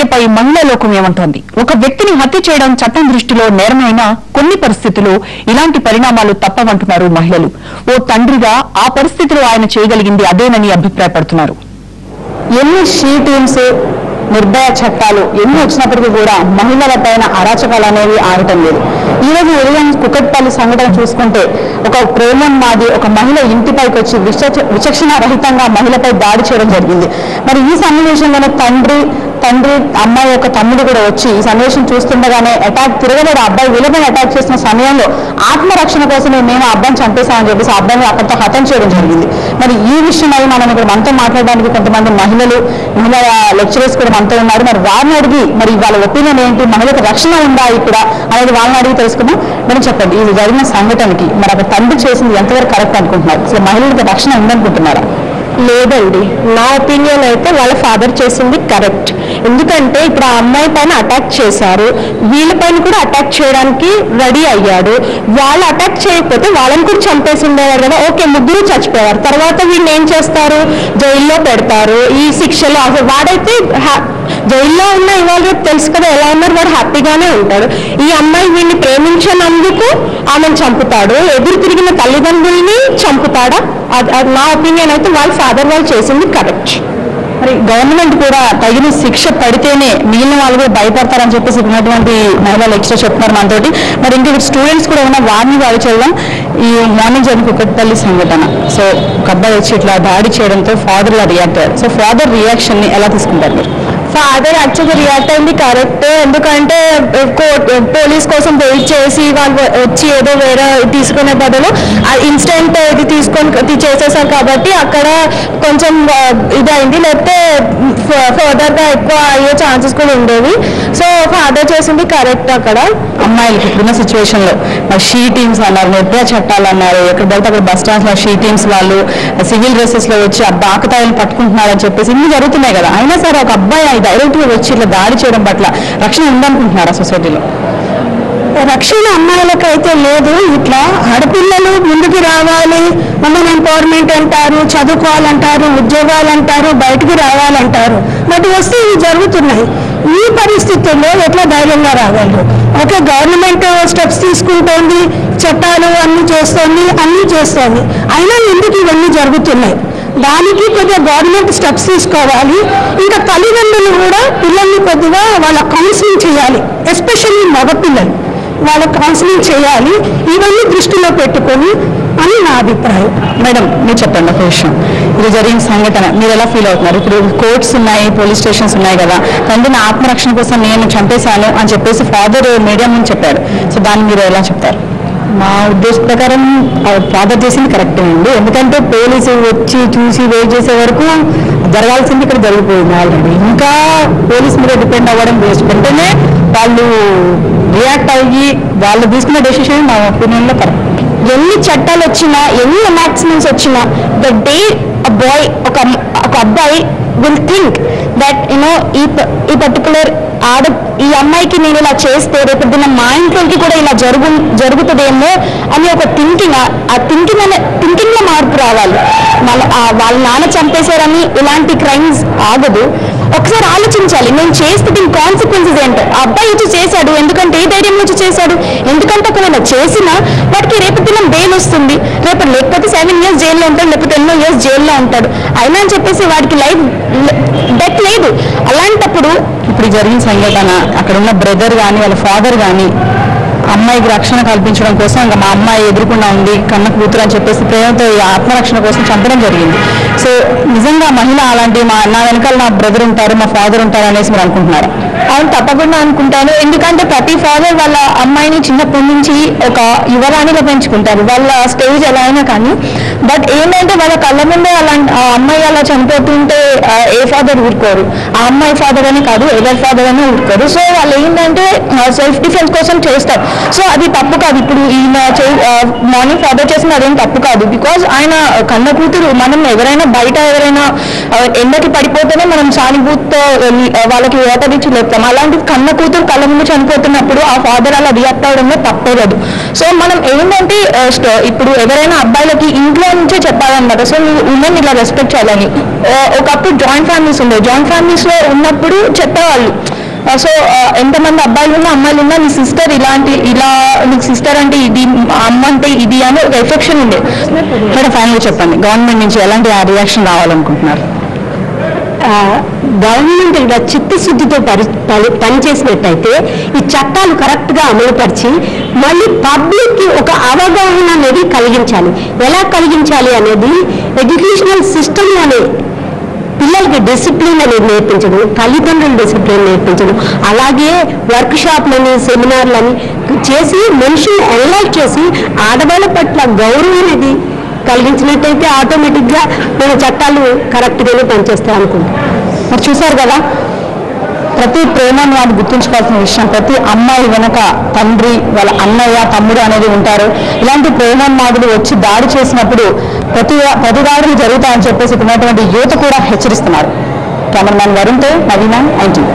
హత్యపై మహిళా లోకం ఏమంటోంది? ఒక వ్యక్తిని హత్య చేయడం చట్టం దృష్టిలో నేరమైనా కొన్ని పరిస్థితుల్లో ఇలాంటి పరిణామాలు తప్పవంటున్నారు మహిళలు. ఓ తండ్రిగా ఆ పరిస్థితిలో ఆయన చేయగలిగింది అదేనని అభిప్రాయపడుతున్నారు. ఎన్ని షీ టీమ్స్, నిర్భయ చట్టాలు ఎన్ని వచ్చినప్పటికీ కూడా మహిళలపైన అరాచకాలు అనేవి ఆగటం లేదు. ఈ రోజు ఉదయం కుకట్పల్లి సంఘటన చూసుకుంటే ఒక ప్రేమోన్మాది ఒక మహిళ ఇంటిపైకి వచ్చి విచక్షణ రహితంగా మహిళపై దాడి చేయడం జరిగింది. మరి ఈ సన్నివేశంలోనే తండ్రి అమ్మాయి యొక్క తమ్ముడు కూడా వచ్చి ఈ సన్నివేశం చూస్తుండగానే అటాక్ తిరగలేడు. అబ్బాయి వీళ్ళపైన అటాక్ చేసిన సమయంలో ఆత్మరక్షణ కోసమే మేము ఆ అబ్బాయిని చంపేశామని చెప్పేసి ఆ అబ్బాయిని అక్కడితో హతం చేయడం జరిగింది. మరి ఈ విషయమై మనం ఇక్కడ మనతో మాట్లాడడానికి కొంతమంది మహిళా లెక్చరర్స్ కూడా మనతో ఉన్నారు. మరి వారిని అడిగి మరి వాళ్ళ ఒపీనియన్ ఏంటి, మహిళలకు రక్షణ ఉందా ఇక్కడ అనేది వాళ్ళని అడిగి తెలుసుకుందాం. మరి చెప్పండి, ఇది జరిగిన సంఘటనకి మరి అక్కడ తండ్రి చేసింది ఎంతవరకు కరెక్ట్ అనుకుంటున్నారు? అసలు మహిళలకు రక్షణ ఉందనుకుంటున్నారా? లేదండి, నా ఒపీనియన్ అయితే వాళ్ళ ఫాదర్ చేసింది కరెక్ట్. ఎందుకంటే ఇప్పుడు ఆ అమ్మాయి పైన అటాక్ చేశారు, వీళ్ళపైన కూడా అటాక్ చేయడానికి రెడీ అయ్యాడు. వాళ్ళు అటాక్ చేయకపోతే వాళ్ళని కూడా చంపేసి ఉండేవారు కదా. ఓకే, ముగ్గురు చచ్చిపోయారు. తర్వాత వీళ్ళని ఏం చేస్తారు? జైల్లో పెడతారు. ఈ శిక్షలు అసలు వాడైతే జైల్లో ఉన్న ఇవాళ రేపు తెలుసు కదా ఎలా ఉన్నారు, వాడు హ్యాపీగానే ఉంటాడు. ఈ అమ్మాయి వీడిని ప్రేమించినందుకు ఆమెను చంపుతాడు, ఎదురు తిరిగిన తల్లిదండ్రుల్ని చంపుతాడా? నా ఒపీనియన్ అయితే వాళ్ళ ఫాదర్ వాళ్ళు చేసింది కరెక్ట్. మరి గవర్నమెంట్ కూడా తగిన శిక్ష పడితేనే మిగిలిన వాళ్ళు కూడా భయపడతారని చెప్పేసి ఉన్నటువంటి మహిళా లెక్చరర్ చెప్తున్నారు మనతోటి. మరి ఇంకా స్టూడెంట్స్ కూడా ఉన్న వారిని వాడి చేయడం ఈ మార్నింగ్ జరిగిన కుకట్పల్లి సంఘటన. సో ఒక అబ్బాయి వచ్చి ఇట్లా దాడి చేయడంతో ఫాదర్ లా రియాక్ట్ అయ్యారు. సో ఫాదర్ రియాక్షన్ ని ఎలా తీసుకుంటారు మీరు? ఫాదర్ యాక్చువల్గా రియాక్ట్ అయింది కరెక్ట్. ఎందుకంటే పోలీస్ కోసం వెయిట్ చేసి వాళ్ళు వచ్చి ఏదో వేరే తీసుకునే బదులు ఇన్స్టెంట్ ఇది తీసుకొని చేసేసారు కాబట్టి అక్కడ కొంచెం ఇదైంది, లేకపోతే ఫర్దర్గా ఎక్కువ అయ్యే ఛాన్సెస్ కూడా ఉండేవి. సో ఫాదర్ చేసింది కరెక్ట్. అక్కడ అమ్మాయిలకి ఇప్పుడున్న సిచ్యువేషన్ లో షీ టీమ్స్ అన్నారు, నిర్భయ చట్టాలు అన్నారు, ఎక్కడ పడితే అక్కడ బస్ స్టాండ్స్ లో షీ టీమ్స్ వాళ్ళు సివిల్ డ్రెస్సెస్ లో వచ్చి బాకతాయిలు పట్టుకుంటున్నారని చెప్పేసి ఇన్ని జరుగుతున్నాయి కదా. అయినా సరే ఒక అబ్బాయి డైరెక్ట్ గా వచ్చి ఇట్లా దాడి చేయడం పట్ల రక్షణ ఉందనుకుంటున్నారా సొసైటీలో? రక్షణ అమ్మాయిలకు అయితే లేదు. ఇట్లా ఆడపిల్లలు ముందుకు రావాలి, మమ్మల్ని ఎంపవర్మెంట్ అంటారు, చదువుకోవాలంటారు, ఉద్యోగాలు అంటారు, బయటకు రావాలంటారు. బట్ వస్తే ఇవి జరుగుతున్నాయి. ఈ పరిస్థితుల్లో ఎట్లా ధైర్యంగా రావాలి? ఓకే, గవర్నమెంట్ స్టెప్స్ తీసుకుంటోంది, చట్టాలు అన్ని చేస్తోంది, అయినా ఎందుకు ఇవన్నీ జరుగుతున్నాయి? దానికి కొద్దిగా గవర్నమెంట్ స్టెప్స్ తీసుకోవాలి. ఇంకా తల్లిదండ్రులు కూడా పిల్లల్ని కొద్దిగా వాళ్ళ కౌన్సిలింగ్ చేయాలి, ఎస్పెషల్లీ మగపిల్లలు వాళ్ళ కౌన్సిలింగ్ చేయాలి, ఇవన్నీ దృష్టిలో పెట్టుకొని అని నా అభిప్రాయం. మేడం, మీరు చెప్పండి ఒక విషయం. ఇది జరిగిన సంఘటన మీరు ఎలా ఫీల్ అవుతున్నారు? ఇప్పుడు కోర్ట్స్ ఉన్నాయి, పోలీస్ స్టేషన్స్ ఉన్నాయి కదా, తండ్రిని ఆత్మరక్షణ కోసం నేను చంపేశాను అని చెప్పేసి ఫాదర్ మీడియా ముందు చెప్పారు. సో దాన్ని మీరు ఎలా చెప్తారు? మా ఉద్దేశ ప్రకారం ఫాదర్ చేసింది కరెక్టే అండి. ఎందుకంటే పోలీసు వచ్చి చూసి వెయిట్ చేసే వరకు జరగాల్సింది ఇక్కడ జరిగిపోయింది ఆల్రెడీ. ఇంకా పోలీస్ మీద డిపెండ్ అవ్వడం వేస్ట్. వెంటనే వాళ్ళు రియాక్ట్ అయ్యి వాళ్ళు తీసుకున్న డెసిషన్ మా ఒపీనియన్లో కరెక్ట్. ఎన్ని చట్టాలు వచ్చినా, ఎన్ని ఎనాక్ట్మెంట్స్ వచ్చినా, ద డే అ బాయ్ ఒక అబ్బాయి విల్ థింక్ దట్ ఈ పర్టికులర్ ఈ అమ్మాయికి నేను ఇలా చేస్తే రేపు మా ఇంట్లోకి కూడా ఇలా జరుగుతుందేమో అని ఒక థింకింగ్, ఆ థింకింగ్ లో మార్పు రావాలి. వాళ్ళ నాన్న చంపేశారని ఇలాంటి క్రైమ్స్ ఆగదు. ఒకసారి ఆలోచించాలి, నేను చేస్తే దీని కాన్సిక్వెన్సెస్ ఏంటో. ఆ అబ్బాయి వచ్చి చేశాడు, ఎందుకంటే ఏ ధైర్యం నుంచి చేశాడు? ఎందుకంటే ఒకవేళ చేసినా వాటికి రేపు దినం బెయిల్ వస్తుంది, రేపు లేకపోతే 7 years జైల్లో ఉంటాడు, లేకపోతే ఎన్నో years జైల్లో ఉంటాడు. అయినా అని చెప్పేసి వాడికి లైఫ్ డెత్ లేదు. అలాంటప్పుడు ఇప్పుడు జరిగిన సంఘటన అక్కడ ఉన్న బ్రదర్ కానీ వాళ్ళ ఫాదర్ కానీ అమ్మాయికి రక్షణ కల్పించడం కోసం ఇంకా మా అమ్మాయి ఎదుర్కొన్నా ఉంది, కన్న కూతురు అని చెప్పేసి ప్రేమతో ఈ ఆత్మరక్షణ కోసం చంపడం జరిగింది. సో నిజంగా మహిళ అలాంటి నా వెనకాల నా బ్రదర్ ఉంటారు, మా ఫాదర్ ఉంటారు అనేసి మీరు అనుకుంటున్నారా? అవును, తప్పకుండా అనుకుంటాను. ఎందుకంటే ప్రతి ఫాదర్ వాళ్ళ అమ్మాయిని చిన్నప్పటి నుంచి ఒక యువరాణిగా పెంచుకుంటారు, వాళ్ళ స్టేజ్ ఎలా అయినా కానీ. బట్ ఏంటంటే వాళ్ళ కళ్ళ ముందే ఆ అమ్మాయి అలా చనిపోతుంటే ఏ ఫాదర్ ఊరుకోరు. ఆ అమ్మాయి ఫాదర్ అని కాదు, ఎవరి ఫాదర్ అని ఊరుకోరు. సో వాళ్ళు ఏంటంటే సెల్ఫ్ డిఫెన్స్ కోసం చేస్తారు. సో అది తప్పు కాదు. ఇప్పుడు ఈయన మార్నింగ్ ఫాదర్ చేసిన అదేం తప్పు కాదు. బికాజ్ ఆయన కన్న కూతురు. మనం ఎవరైనా బయట ఎవరైనా ఎండకి పడిపోతేనే మనం సానుభూతితో వాళ్ళకి వాటర్ ఇచ్చి లేపుతాం. అలాంటి కన్న కూతురు కళ్ళ ముందు చనిపోతున్నప్పుడు ఆ ఫాదర్ అలా రియాక్ట్ అవడంలో తప్పలేదు. సో మనం ఏంటంటే ఇప్పుడు ఎవరైనా అబ్బాయిలకి ఇంట్లో నుంచే చెప్పాలన్నమాట. సో ఉమెన్ ఇలా రెస్పెక్ట్ చేయాలని. ఒకప్పుడు జాయింట్ ఫ్యామిలీస్ ఉండేవి. జాయింట్ ఫ్యామిలీస్ లో ఉన్నప్పుడు చెప్పేవాళ్ళు సో ఎంతమంది అబ్బాయిలు ఉన్నా అమ్మాయిలు ఉన్నా నీ సిస్టర్ ఇలా నీకు సిస్టర్ అంటే ఇది, అమ్మ అంటే ఇది అని ఒక ఎఫెక్షన్ ఉండే. ఇక్కడ ఫైనల్ చెప్పండి, గవర్నమెంట్ నుంచి ఎలాంటి రియాక్షన్ రావాలనుకుంటున్నారు? గవర్నమెంట్ ఇలా చిత్తశుద్ధితో పనిచేసినట్టయితే ఈ చట్టాలు కరెక్ట్గా అమలుపరిచి మళ్ళీ పబ్లిక్కి ఒక అవగాహన అనేది కలిగించాలి. ఎలా కలిగించాలి అనేది ఎడ్యుకేషనల్ సిస్టమ్ అనే పిల్లలకి డిసిప్లిన్ అనేది నేర్పించడం, తల్లిదండ్రులు డిసిప్లిన్ నేర్పించడం, అలాగే వర్క్ షాప్లని సెమినార్లని చేసి మనుషులు ఎన్లైట్ చేసి ఆడవాళ్ళ పట్ల గౌరవం అనేది కలిగించినట్టయితే ఆటోమేటిక్గా మన చట్టాలు కరెక్ట్గానే పనిచేస్తాయి అనుకుంటాం. మరి చూశారు కదా, ప్రతి ప్రేమను వాళ్ళు గుర్తుంచుకోవాల్సిన విషయం, ప్రతి అమ్మాయి వెనక తండ్రి, వాళ్ళ అన్నయ్య, తమ్ముడు అనేది ఉంటారు. ఇలాంటి ప్రేమోన్మాదులు వచ్చి దాడి చేసినప్పుడు ప్రతి దాడులు జరుగుతాయని చెప్పేసి ఉన్నటువంటి యువత కూడా హెచ్చరిస్తున్నారు. కెమెరామ్యాన్ వరుణ్తో నవీన, NTV.